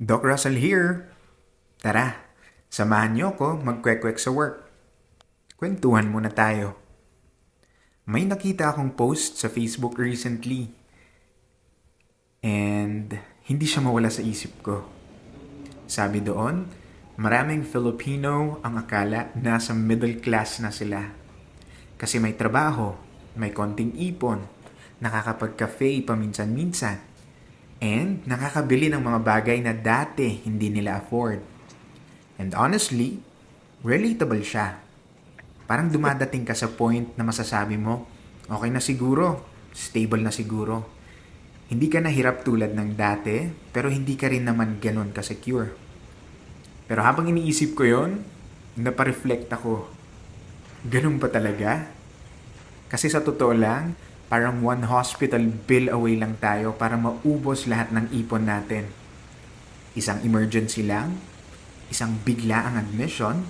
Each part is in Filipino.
Doc Russell here. Tara, samahan niyo ko magkwek-kwek sa work. Kwentuhan muna tayo. May nakita akong post sa Facebook recently and hindi siya mawala sa isip ko. Sabi doon, maraming Filipino ang akala nasa middle class na sila. Kasi may trabaho, may konting ipon, nakakapag-cafe paminsan-minsan, and nakakabili ng mga bagay na dati hindi nila afford. And honestly, relatable siya. Parang dumadating ka sa point na masasabi mo, okay na siguro, stable na siguro. Hindi ka nahirap tulad ng dati, pero hindi ka rin naman ganun ka-secure. Pero habang iniisip ko yon, napareflect ako. Ganun pa talaga? Kasi sa totoo lang, parang one hospital bill away lang tayo para maubos lahat ng ipon natin. Isang emergency lang, isang biglaang admission,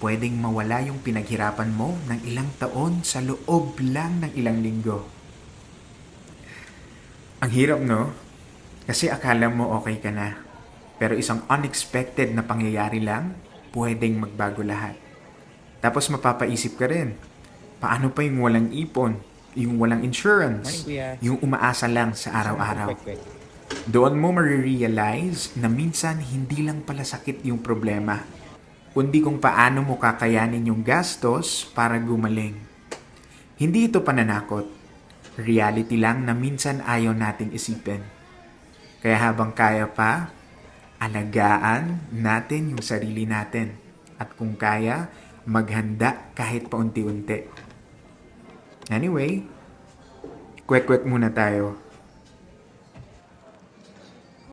pwedeng mawala yung pinaghirapan mo ng ilang taon sa loob lang ng ilang linggo. Ang hirap, no? Kasi akala mo okay ka na. Pero isang unexpected na pangyayari lang, pwedeng magbago lahat. Tapos mapapaisip ka rin, paano pa yung walang ipon, yung walang Morning, insurance, kuya. yung umaasa lang sa Gusto mo araw-araw. magkwek-kwek? Doon mo marirealize na minsan hindi lang pala sakit yung problema, kundi kung paano mo kakayanin yung gastos para gumaling. Hindi ito pananakot. Reality lang na minsan ayaw nating isipin. Kaya habang kaya pa, alagaan natin yung sarili natin. At kung kaya, maghanda kahit paunti-unti. Anyway, kwek-kwek muna tayo.